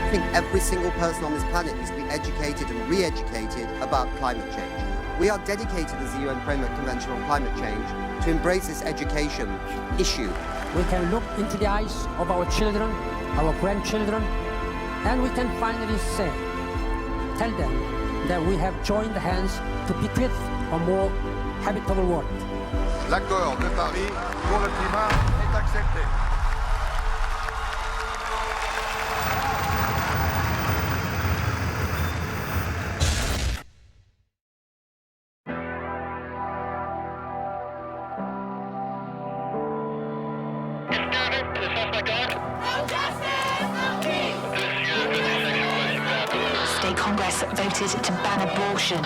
think every single person on this planet needs to be educated and re-educated about climate change. We are dedicated as the UN Framework Convention on Climate Change to embrace this education issue. We can look into the eyes of our children, our grandchildren, and we can finally tell them that we have joined hands to bequeath a more habitable world. L'accord de Paris pour le climat est accepté. State Congress voted to ban abortion.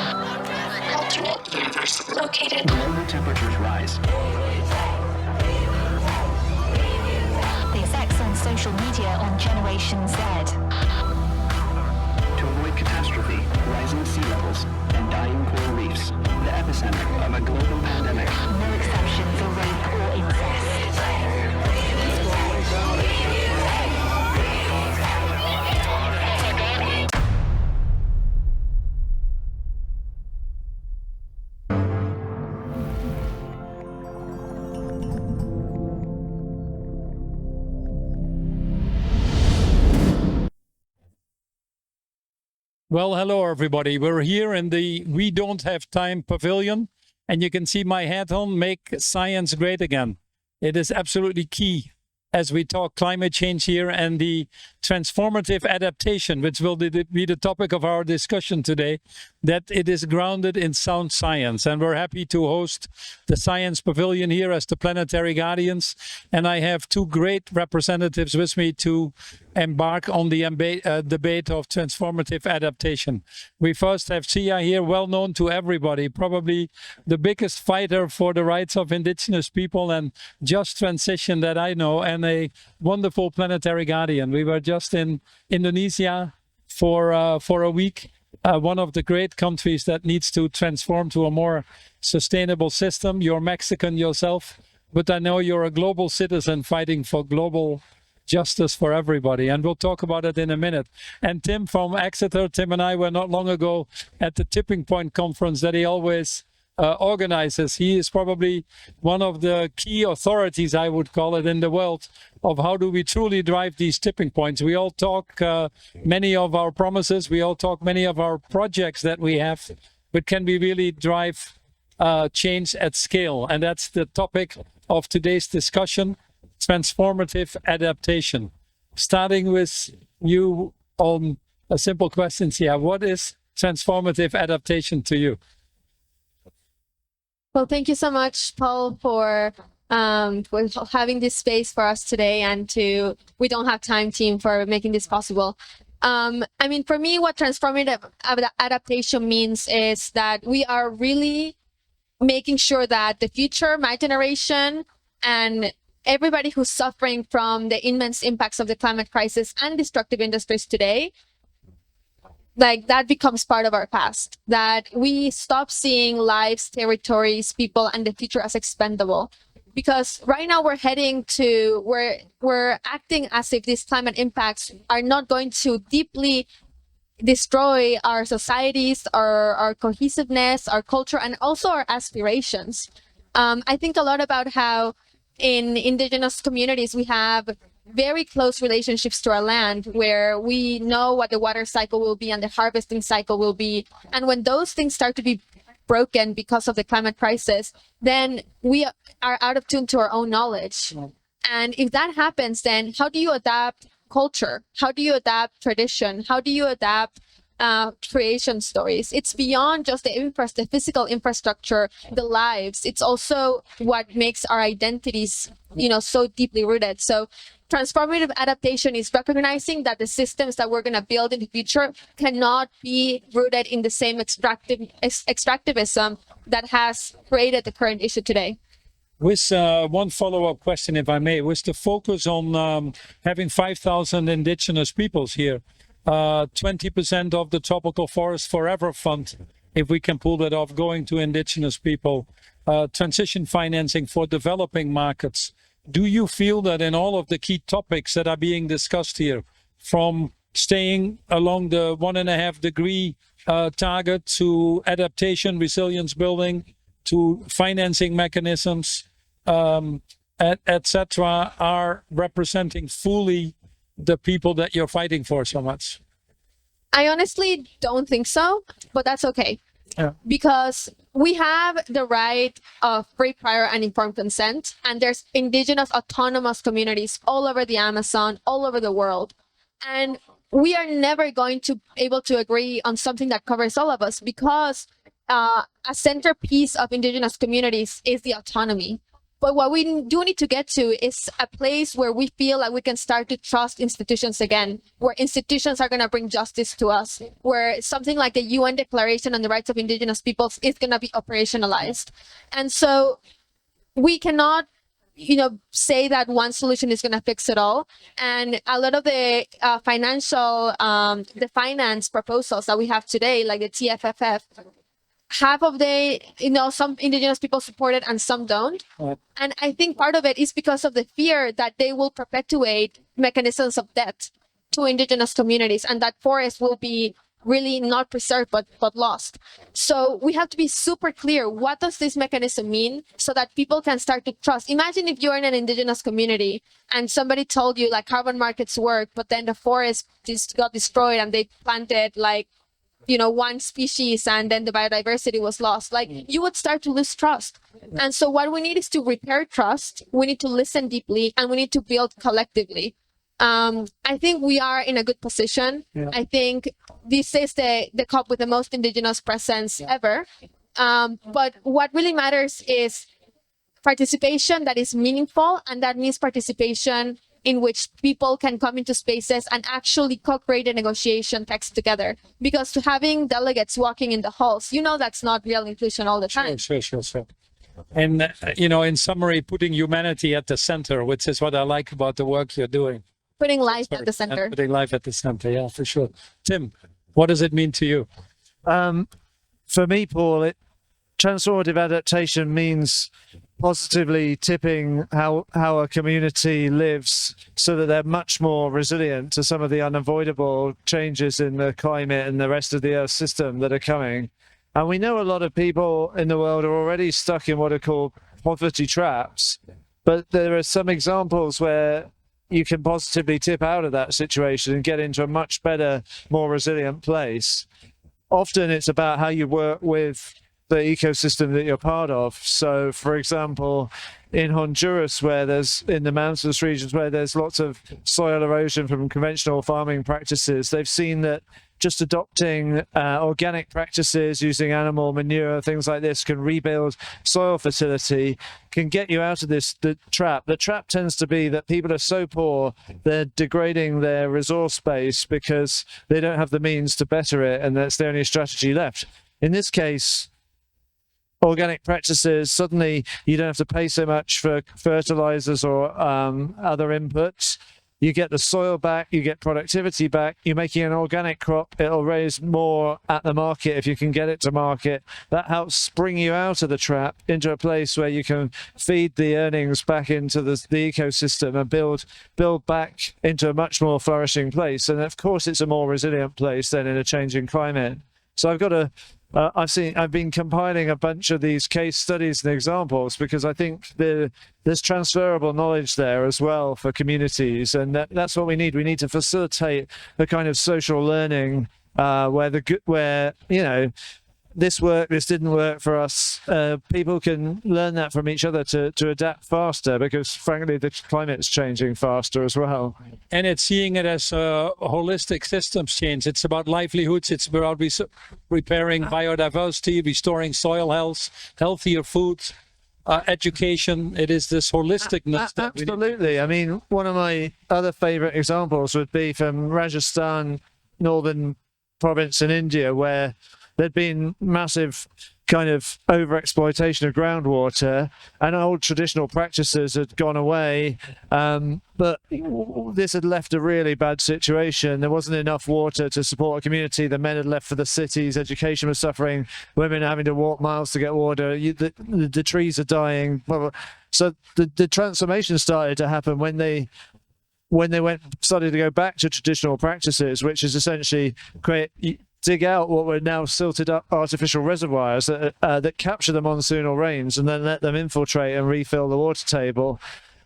Alternate universe located. Global temperatures rise. The effects on social media on Generation Z. To avoid catastrophe, rising sea levels, and dying coral reefs, the epicenter of a global pandemic. No exception for rape or incest. Well, hello, everybody. We're here in the We Don't Have Time Pavilion, and you can see my hat on, Make Science Great Again. It is absolutely key as we talk climate change here and the transformative adaptation, which will be the topic of our discussion today, that it is grounded in sound science. And we're happy to host the Science Pavilion here as the Planetary Guardians. And I have two great representatives with me to embark on the debate of transformative adaptation. We first have Sia here, well known to everybody, probably the biggest fighter for the rights of indigenous people and just transition that I know, and a wonderful planetary guardian. We were just in Indonesia for a week, one of the great countries that needs to transform to a more sustainable system. You're Mexican yourself, but I know you're a global citizen fighting for global justice for everybody, and we'll talk about it in a minute. And Tim from Exeter, Tim and I were not long ago at the Tipping Point conference that he always organizes. He is probably one of the key authorities, I would call it, in the world of how do we truly drive these tipping points. We all talk many of our promises, we all talk many of our projects that we have, but can we really drive change at scale? And that's the topic of today's discussion, transformative adaptation. Starting with you on a simple question, Sia, what is transformative adaptation to you? Well, thank you so much, Paul, for having this space for us today, and to We Don't Have Time team for making this possible. I mean, for me, what transformative adaptation means is that we are really making sure that the future, my generation, and everybody who's suffering from the immense impacts of the climate crisis and destructive industries today, like that becomes part of our past, that we stop seeing lives, territories, people, and the future as expendable. Because right now we're heading to where we're acting as if these climate impacts are not going to deeply destroy our societies, our cohesiveness, our culture, and also our aspirations. I think a lot about how in indigenous communities we have very close relationships to our land, where we know what the water cycle will be and the harvesting cycle will be. And when those things start to be broken because of the climate crisis, then we are out of tune to our own knowledge. And if that happens, then how do you adapt culture? How do you adapt tradition? How do you adapt creation stories? It's beyond just the physical infrastructure, the lives. It's also what makes our identities, so deeply rooted. So transformative adaptation is recognizing that the systems that we're going to build in the future cannot be rooted in the same extractivism that has created the current issue today. With one follow-up question, if I may, with the focus on having 5,000 indigenous peoples here, 20% of the Tropical Forest Forever Fund, if we can pull that off, going to indigenous people, transition financing for developing markets. Do you feel that in all of the key topics that are being discussed here, from staying along the 1.5 degree target, to adaptation, resilience building, to financing mechanisms, etc., are representing fully the people that you're fighting for so much? I honestly don't think so, but that's okay. Yeah. Because we have the right of free, prior, and informed consent, and there's indigenous autonomous communities all over the Amazon, all over the world. And we are never going to be able to agree on something that covers all of us, because a centerpiece of indigenous communities is the autonomy. But what we do need to get to is a place where we feel like we can start to trust institutions again, where institutions are going to bring justice to us, where something like the UN Declaration on the Rights of Indigenous Peoples is going to be operationalized. And so we cannot, say that one solution is going to fix it all. And a lot of the the finance proposals that we have today, like the TFFF, half of some indigenous people support it and some don't. And I think part of it is because of the fear that they will perpetuate mechanisms of debt to indigenous communities, and that forest will be really not preserved but lost. So we have to be super clear, what does this mechanism mean, so that people can start to trust. Imagine if you're in an indigenous community and somebody told you like carbon markets work, but then the forest just got destroyed and they planted one species and then the biodiversity was lost. Like, you would start to lose trust. And so what we need is to repair trust. We need to listen deeply, and we need to build collectively. I think we are in a good position. Yeah. I think this is the COP with the most indigenous presence ever. But what really matters is participation that is meaningful, and that means participation in which people can come into spaces and actually co-create a negotiation text together. Because to having delegates walking in the halls, that's not real inclusion all the time. Sure. And, in summary, putting humanity at the center, which is what I like about the work you're doing. Putting life at the center. Putting life at the center, yeah, for sure. Tim, what does it mean to you? For me, Paul, transformative adaptation means positively tipping how a community lives, so that they're much more resilient to some of the unavoidable changes in the climate and the rest of the Earth system that are coming. And we know a lot of people in the world are already stuck in what are called poverty traps, but there are some examples where you can positively tip out of that situation and get into a much better, more resilient place. Often it's about how you work with the ecosystem that you're part of. So, for example, in Honduras, in the mountainous regions where there's lots of soil erosion from conventional farming practices, they've seen that just adopting organic practices, using animal manure, things like this, can rebuild soil fertility, can get you out of the trap. The trap tends to be that people are so poor, they're degrading their resource base because they don't have the means to better it, and that's the only strategy left. In this case, organic practices, suddenly you don't have to pay so much for fertilizers or other inputs. You get the soil back, you get productivity back, you're making an organic crop, it'll raise more at the market if you can get it to market. That helps bring you out of the trap into a place where you can feed the earnings back into the ecosystem and build back into a much more flourishing place. And of course, it's a more resilient place than in a changing climate. So I've been compiling a bunch of these case studies and examples because I think there's transferable knowledge there as well for communities, and that's what we need. We need to facilitate a kind of social learning where this didn't work for us. People can learn that from each other to adapt faster, because frankly the climate's changing faster as well. And it's seeing it as a holistic systems change. It's about livelihoods, it's about repairing biodiversity, restoring soil health, healthier food, education. It is this holisticness. Absolutely. I mean, one of my other favorite examples would be from Rajasthan, northern province in India, where there'd been massive kind of overexploitation of groundwater, and old traditional practices had gone away. But this had left a really bad situation. There wasn't enough water to support a community. The men had left for the cities. Education was suffering. Women having to walk miles to get water. The trees are dying. So the transformation started to happen when they when they started to go back to traditional practices, which is essentially dig out what were now silted up artificial reservoirs that capture the monsoonal rains and then let them infiltrate and refill the water table.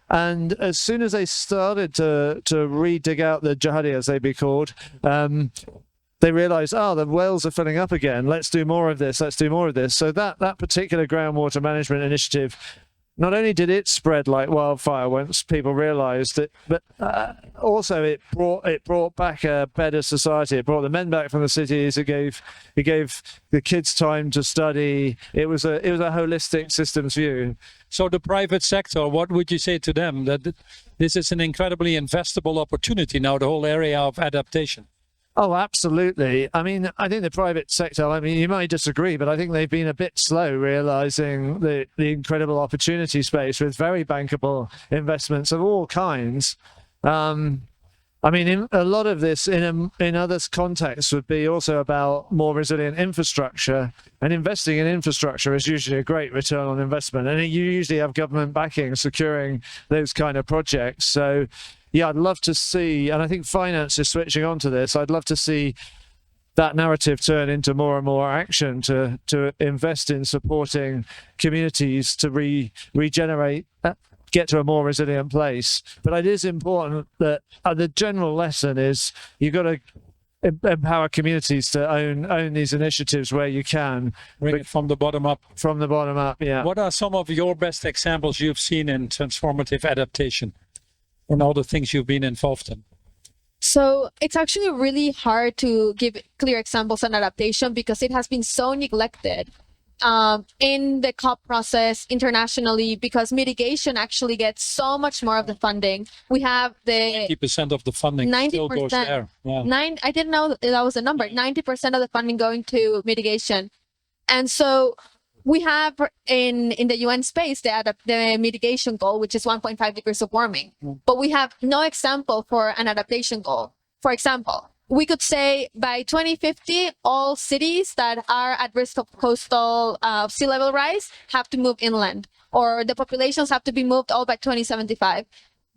And as soon as they started to re-dig out the jahadi, as they'd be called, they realized, the wells are filling up again. Let's do more of this. So that particular groundwater management initiative, not only did it spread like wildfire once people realized it, but also it brought back a better society. It brought the men back from the cities. It gave the kids time to study. It was a holistic systems view. So the private sector, what would you say to them? That this is an incredibly investable opportunity now, the whole area of adaptation. Oh, absolutely. I mean, I think the private sector, you might disagree, but I think they've been a bit slow realizing the incredible opportunity space with very bankable investments of all kinds. A lot of this in other contexts would be also about more resilient infrastructure, and investing in infrastructure is usually a great return on investment. And you usually have government backing securing those kind of projects. So, yeah, I'd love to see, and I think finance is switching on to this, I'd love to see that narrative turn into more and more action to invest in supporting communities to regenerate, get to a more resilient place. But it is important that the general lesson is you've got to empower communities to own these initiatives where you can. Bring it from the bottom up. From the bottom up, yeah. What are some of your best examples you've seen in transformative adaptation and all the things you've been involved in? So it's actually really hard to give clear examples on adaptation because it has been so neglected in the COP process internationally, because mitigation actually gets so much more of the funding. We have the 90% of the funding 90%, still goes there. Yeah. I didn't know that was a number. 90% of the funding going to mitigation. And so we have in the UN space the mitigation goal, which is 1.5 degrees of warming. But we have no example for an adaptation goal. For example, we could say by 2050, all cities that are at risk of coastal sea level rise have to move inland, or the populations have to be moved all by 2075.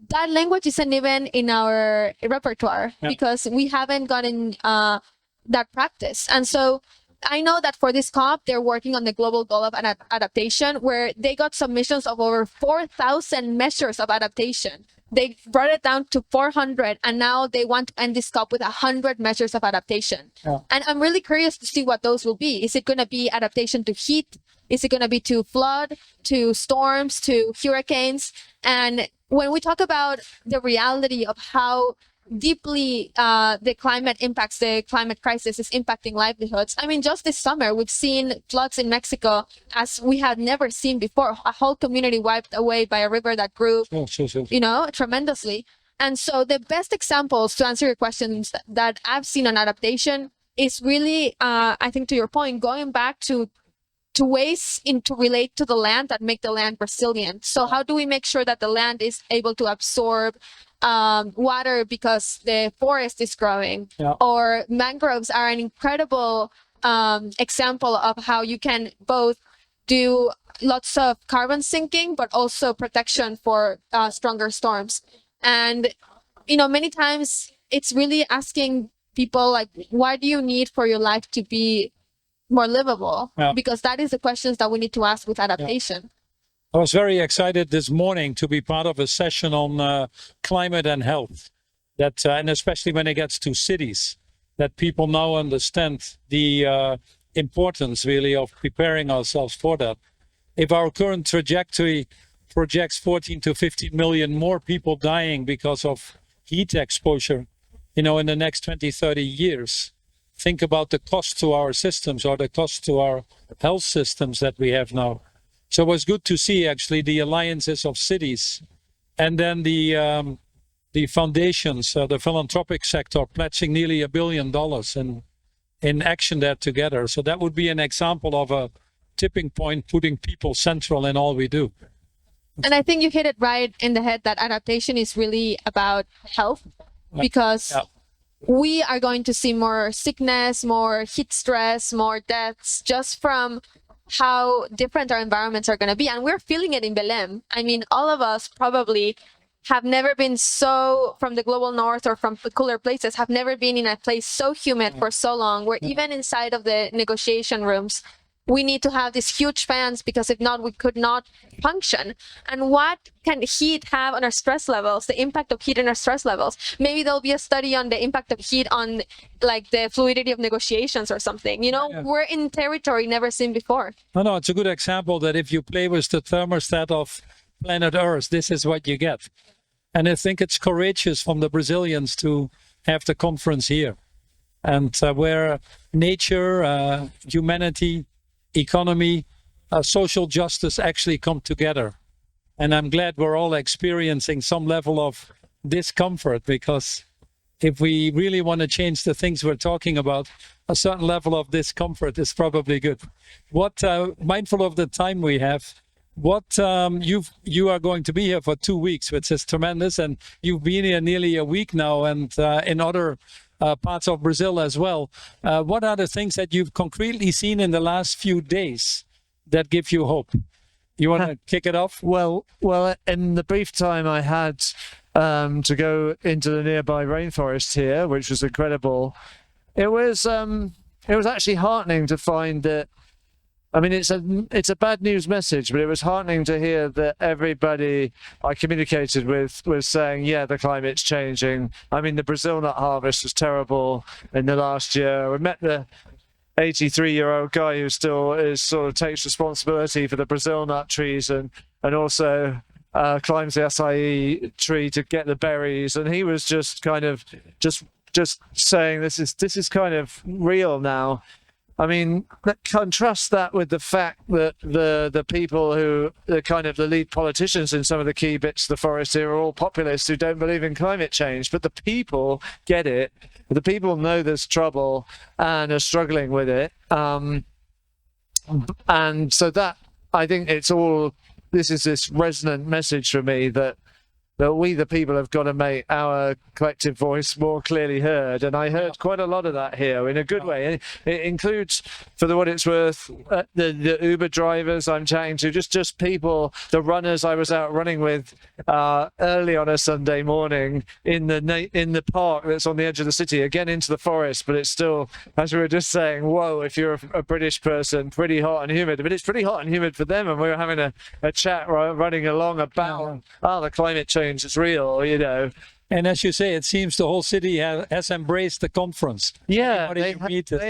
That language isn't even in our repertoire because we haven't gotten that practice. And so I know that for this COP, they're working on the global goal of adaptation, where they got submissions of over 4,000 measures of adaptation. They brought it down to 400, and now they want to end this COP with 100 measures of adaptation. Yeah. And I'm really curious to see what those will be. Is it going to be adaptation to heat? Is it going to be to flood, to storms, to hurricanes? And when we talk about the reality of how deeply the climate impacts, the climate crisis is impacting livelihoods. I mean, just this summer, we've seen floods in Mexico as we had never seen before. A whole community wiped away by a river that grew, tremendously. And so the best examples to answer your questions that I've seen on adaptation is really, I think to your point, going back to ways to relate to the land that make the land resilient. So how do we make sure that the land is able to absorb water because the forest is growing? Or mangroves are an incredible example of how you can both do lots of carbon sinking, but also protection for stronger storms. And, many times it's really asking people like, what do you need for your life to be more livable? Because that is the questions that we need to ask with adaptation. I was very excited this morning to be part of a session on climate and health, that and especially when it gets to cities, that people now understand the importance really of preparing ourselves for that. If our current trajectory projects 14 to 15 million more people dying because of heat exposure, in the next 20, 30 years, think about the cost to our systems or the cost to our health systems that we have now. So it was good to see actually the alliances of cities, and then the foundations, the philanthropic sector pledging nearly $1 billion in action there together. So that would be an example of a tipping point, putting people central in all we do. And I think you hit it right in the head that adaptation is really about health, because we are going to see more sickness, more heat stress, more deaths just from how different our environments are going to be. And we're feeling it in Belém. I mean, all of us probably have never been so, from the global north or from the cooler places, have never been in a place so humid for so long, where even inside of the negotiation rooms, we need to have these huge fans, because if not, we could not function. And what can heat have on our stress levels, the impact of heat on our stress levels? Maybe there'll be a study on the impact of heat on like the fluidity of negotiations or something. You know, we're in territory never seen before. No, it's a good example that if you play with the thermostat of planet Earth, this is what you get. And I think it's courageous from the Brazilians to have the conference here. And where nature, humanity, economy, social justice actually come together. And I'm glad we're all experiencing some level of discomfort, because if we really want to change the things we're talking about, a certain level of discomfort is probably good. What, mindful of the time we have, what you are going to be here for 2 weeks, which is tremendous, and you've been here nearly a week now, and in other parts of Brazil as well. What are the things that you've concretely seen in the last few days that give you hope? You want to kick it off? Well, in the brief time I had to go into the nearby rainforest here, which was incredible, it was actually heartening to find that. I mean, it's a bad news message, but it was heartening to hear that everybody I communicated with was saying, yeah, the climate's changing. I mean, the Brazil nut harvest was terrible in the last year. We met the 83-year-old guy who still sort of takes responsibility for the Brazil nut trees and also climbs the acai tree to get the berries. And he was just kind of just saying this is kind of real now. I mean, contrast that with the fact that the people who, the lead politicians in some of the key bits of the forest here are all populists who don't believe in climate change. But the people get it. The people know there's trouble and are struggling with it. And so that, I think this is this resonant message for me that we, the people, have got to make our collective voice more clearly heard. And I heard quite a lot of that here in a good way. It includes, for what it's worth, the Uber drivers I'm chatting to, just people, the runners I was out running with early on a Sunday morning in the park that's on the edge of the city, again into the forest, but it's still, as we were just saying, whoa, if you're a British person, pretty hot and humid. But it's pretty hot and humid for them, and we were having a chat running along about, the climate change is real, you know. And as you say, it seems the whole city has embraced the conference. Yeah, they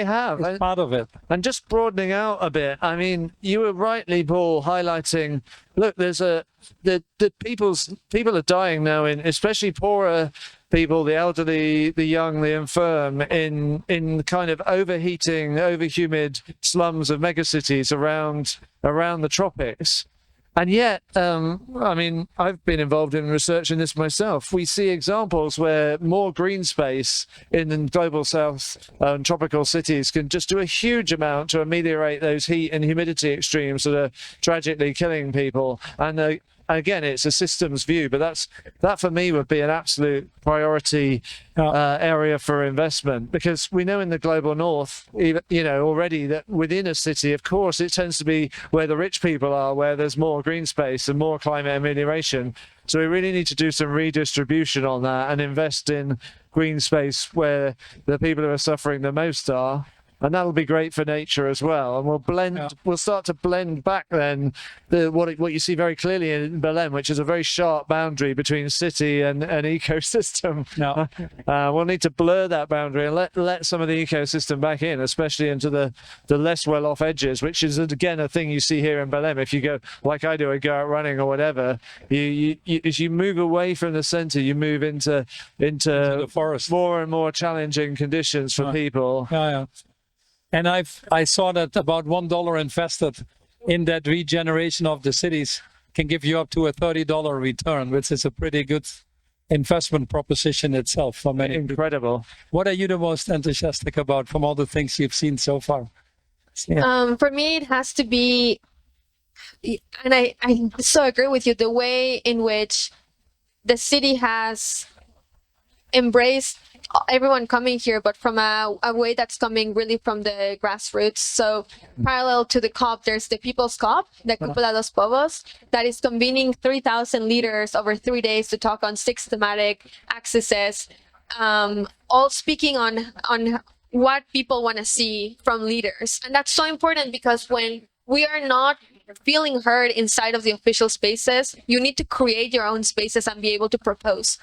have. It's part of it. And just broadening out a bit, I mean, you were rightly, Paul, highlighting, look, there's people are dying now, especially poorer people, the elderly, the young, the infirm, in kind of overheating, overhumid slums of megacities around the tropics. And yet, I mean, I've been involved in research in this myself. We see examples where more green space in the global south and tropical cities can just do a huge amount to ameliorate those heat and humidity extremes that are tragically killing people. And again, it's a systems view, but that for me would be an absolute priority area for investment, because we know in the global north, already that within a city, of course, it tends to be where the rich people are, where there's more green space and more climate amelioration. So we really need to do some redistribution on that and invest in green space Where the people who are suffering the most are. And that'll be great for nature as well. And we'll start to blend back then what you see very clearly in Belém, which is a very sharp boundary between city and ecosystem. We'll need to blur that boundary and let some of the ecosystem back in, especially into the less well-off edges, which is, again, a thing you see here in Belém. If you go, like I do, go out running or whatever, as you move away from the center, you move into the forest. More and more challenging conditions for people. And I saw that about $1 invested in that regeneration of the cities can give you up to a $30 return, which is a pretty good investment proposition itself for many. Incredible. What are you the most enthusiastic about from all the things you've seen so far? For me, it has to be, and I so agree with you, the way in which the city has embraced everyone coming here, but from a way that's coming really from the grassroots. So parallel to the COP, there's the People's COP, the Cúpula dos Povos, that is convening 3,000 leaders over 3 days to talk on 6 thematic axes, all speaking on what people want to see from leaders. And that's so important, because when we are not feeling heard inside of the official spaces, you need to create your own spaces and be able to propose.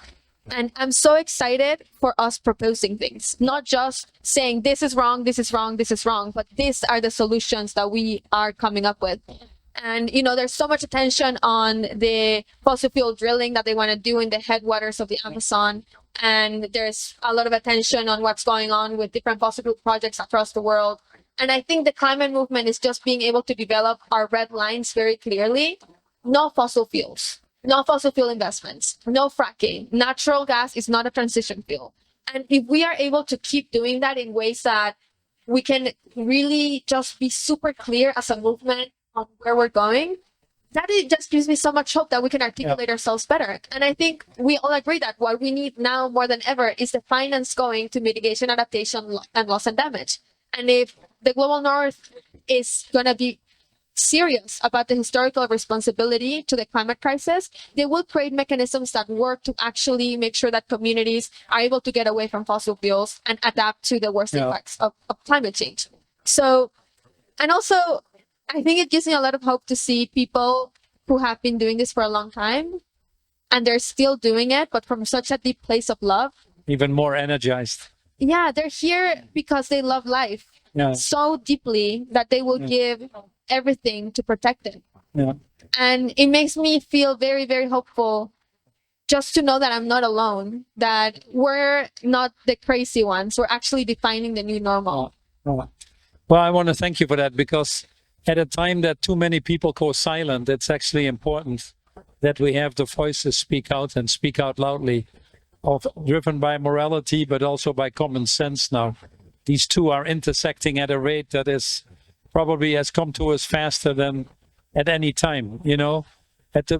And I'm so excited for us proposing things, not just saying this is wrong, this is wrong, this is wrong, but these are the solutions that we are coming up with. And, you know, there's so much attention on the fossil fuel drilling that they want to do in the headwaters of the Amazon. And there's a lot of attention on what's going on with different fossil fuel projects across the world. And I think the climate movement is just being able to develop our red lines very clearly. No fossil fuels, no fossil fuel investments, no fracking. Natural gas is not a transition fuel. And if we are able to keep doing that in ways that we can really just be super clear as a movement on where we're going, that it just gives me so much hope that we can articulate ourselves better. And I think we all agree that what we need now more than ever is the finance going to mitigation, adaptation, and loss and damage. And if the global north is going to be serious about the historical responsibility to the climate crisis, they will create mechanisms that work to actually make sure that communities are able to get away from fossil fuels and adapt to the worst impacts of climate change. So, and also, I think it gives me a lot of hope to see people who have been doing this for a long time and they're still doing it, but from such a deep place of love. Even more energized. Yeah, they're here because they love life so deeply that they will give everything to protect it. Yeah. And it makes me feel very, very hopeful just to know that I'm not alone, that we're not the crazy ones. We're actually defining the new normal. Well, I want to thank you for that, because at a time that too many people go silent, it's actually important that we have the voices speak out and speak out loudly, driven by morality, but also by common sense now. These two are intersecting at a rate that is probably has come to us faster than at any time. You know,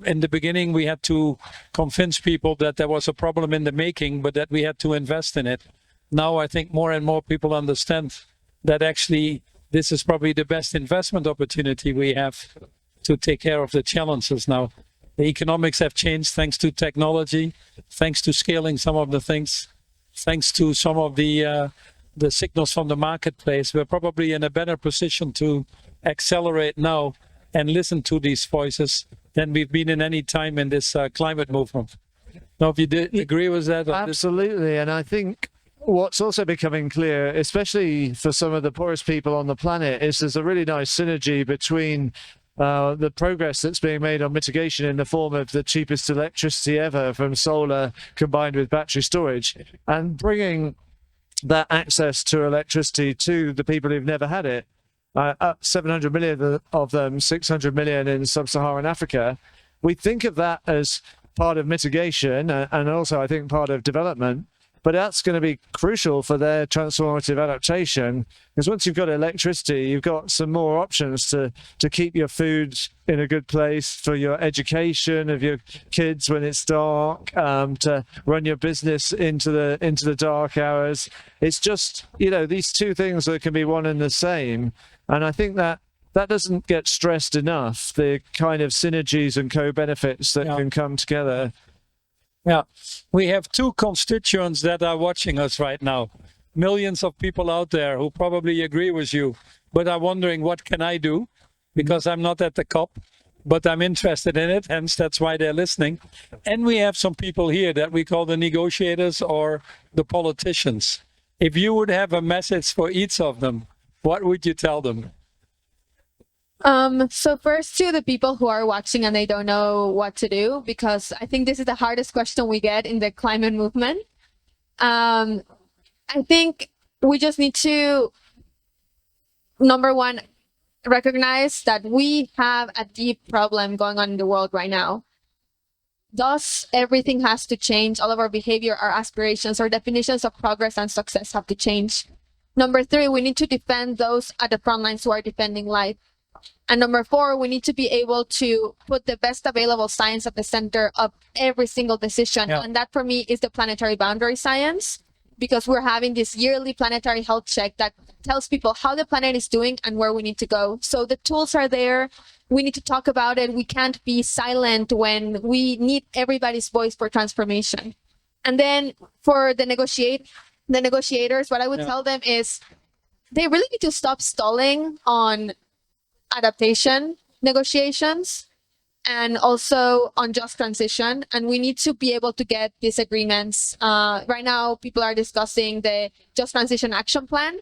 in the beginning, we had to convince people that there was a problem in the making, but that we had to invest in it. Now, I think more and more people understand that actually this is probably the best investment opportunity we have to take care of the challenges now. The economics have changed thanks to technology, thanks to scaling some of the things, thanks to some of the signals from the marketplace. We're probably in a better position to accelerate now and listen to these voices than we've been in any time in this climate movement. Now, if you agree with that? Absolutely. And I think what's also becoming clear, especially for some of the poorest people on the planet, is there's a really nice synergy between the progress that's being made on mitigation in the form of the cheapest electricity ever from solar combined with battery storage, and bringing that access to electricity to the people who've never had it. 700 million of them, 600 million in sub-Saharan Africa. We think of that as part of mitigation and also, I think, part of development. But that's going to be crucial for their transformative adaptation, because once you've got electricity, you've got some more options to keep your food in a good place, for your education of your kids when it's dark, to run your business into the dark hours. It's just, you know, these two things that can be one and the same. And I think that doesn't get stressed enough, the kind of synergies and co-benefits that can come together. Yeah, we have two constituents that are watching us right now. Millions of people out there who probably agree with you, but are wondering, what can I do? Because I'm not at the COP, but I'm interested in it, hence that's why they're listening. And we have some people here that we call the negotiators or the politicians. If you would have a message for each of them, what would you tell them? So first, to the people who are watching and they don't know what to do, because I think this is the hardest question we get in the climate movement. I think we just need to, number one, recognize that we have a deep problem going on in the world right now. Thus, everything has to change. All of our behavior, our aspirations, our definitions of progress and success have to change. Number three, we need to defend those at the front lines who are defending life. And number four, we need to be able to put the best available science at the center of every single decision. And that for me is the planetary boundary science. because we're having this yearly planetary health check that tells people how the planet is doing and where we need to go. So the tools are there. We need to talk about it. We can't be silent when we need everybody's voice for transformation. And then for the negotiators, what I would tell them is they really need to stop stalling on adaptation negotiations and also on just transition. And we need to be able to get these agreements. Right now, people are discussing the Just Transition Action Plan.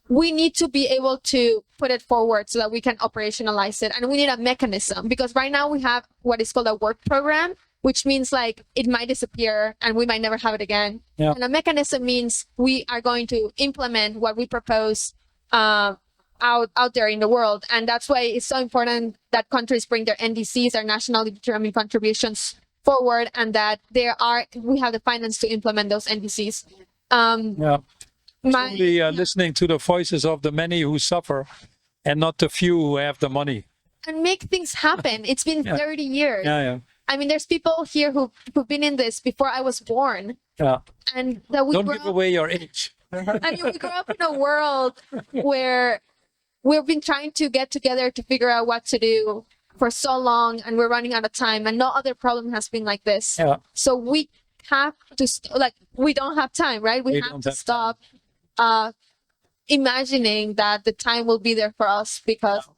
We need to be able to put it forward so that we can operationalize it. And we need a mechanism, because right now we have what is called a work program, which means like it might disappear and we might never have it again. Yeah. And a mechanism means we are going to implement what we propose out there in the world. And that's why it's so important that countries bring their NDCs, their nationally determined contributions, forward, and that we have the finance to implement those NDCs. Listening to the voices of the many who suffer and not the few who have the money. And make things happen. It's been 30 years. Yeah. I mean, there's people here who've been in this before I was born. Yeah. And that we don't give away your age. I mean, we grew up in a world where we've been trying to get together to figure out what to do for so long, and we're running out of time, and no other problem has been like this. Yeah. So we have to, we don't have time, right? We have to stop imagining that the time will be there for us, because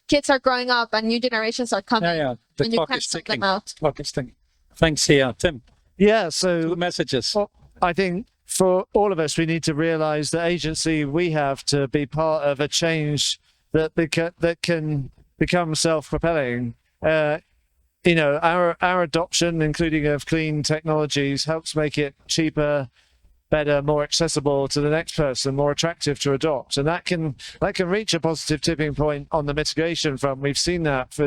kids are growing up and new generations are coming. The and you can't stop them out. Clock is ticking. Thanks, Tim. Yeah, so 2 messages. Well, I think for all of us, we need to realize the agency we have to be part of a change that can become self-propelling. Our adoption, including of clean technologies, helps make it cheaper, better, more accessible to the next person, more attractive to adopt. And that can reach a positive tipping point on the mitigation front. We've seen that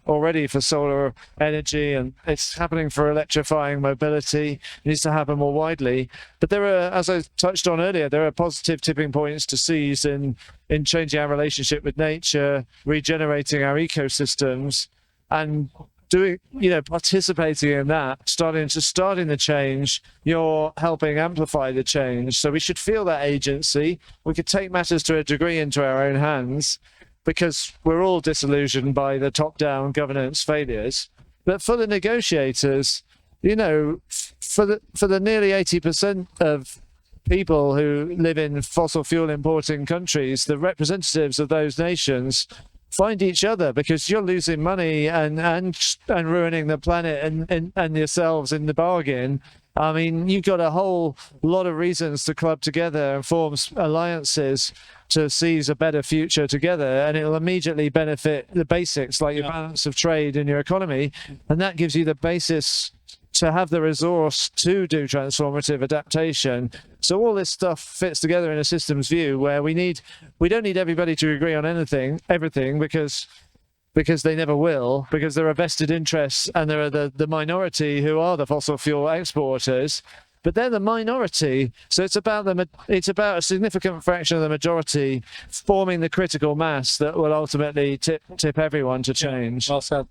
already for solar energy, and it's happening for electrifying mobility. It needs to happen more widely. But there are, as I touched on earlier, there are positive tipping points to seize in changing our relationship with nature, regenerating our ecosystems, and participating in that, starting the change. You're helping amplify the change. So we should feel that agency. We could take matters to a degree into our own hands, because we're all disillusioned by the top-down governance failures. But for the negotiators, for the nearly 80% of people who live in fossil fuel importing countries, the representatives of those nations find each other, because you're losing money and ruining the planet and yourselves in the bargain. I mean, you've got a whole lot of reasons to club together and form alliances to seize a better future together, and it'll immediately benefit the basics like your balance of trade and your economy, and that gives you the basis to have the resource to do transformative adaptation. So all this stuff fits together in a systems view where we don't need everybody to agree on everything, because they never will, because there are vested interests, and there are the minority who are the fossil fuel exporters, but they're the minority. So it's about a significant fraction of the majority forming the critical mass that will ultimately tip everyone to change. Well said.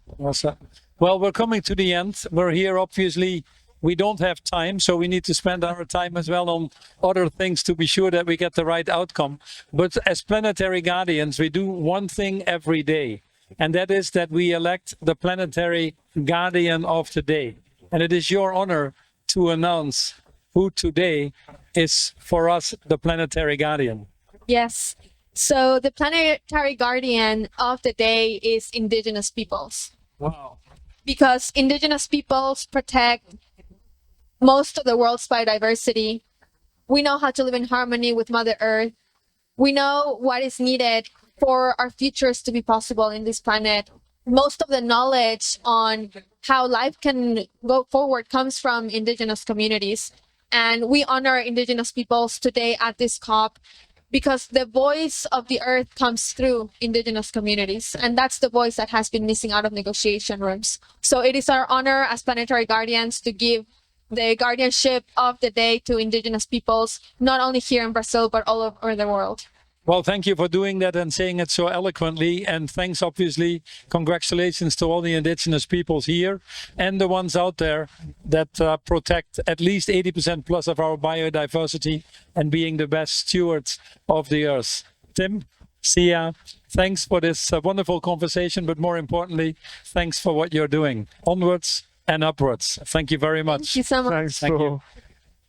Well, we're coming to the end. We're here, obviously. We don't have time, so we need to spend our time as well on other things to be sure that we get the right outcome. But as planetary guardians, we do one thing every day, and that is that we elect the planetary guardian of the day. And it is your honor to announce who today is, for us, the planetary guardian. Yes. So the planetary guardian of the day is Indigenous peoples. Wow. Because Indigenous peoples protect most of the world's biodiversity. We know how to live in harmony with Mother Earth. We know what is needed for our futures to be possible in this planet. Most of the knowledge on how life can go forward comes from Indigenous communities. And we honor Indigenous peoples today at this COP, because the voice of the earth comes through Indigenous communities. And that's the voice that has been missing out of negotiation rooms. So it is our honor as planetary guardians to give the guardianship of the day to Indigenous peoples, not only here in Brazil, but all over the world. Well, thank you for doing that and saying it so eloquently. And thanks, obviously, congratulations to all the indigenous peoples here and the ones out there that protect at least 80% plus of our biodiversity and being the best stewards of the earth. Tim, Sia, thanks for this wonderful conversation, but more importantly, thanks for what you're doing. Onwards and upwards. Thank you very much. Thank you so much. Thanks, Thank Paul. you.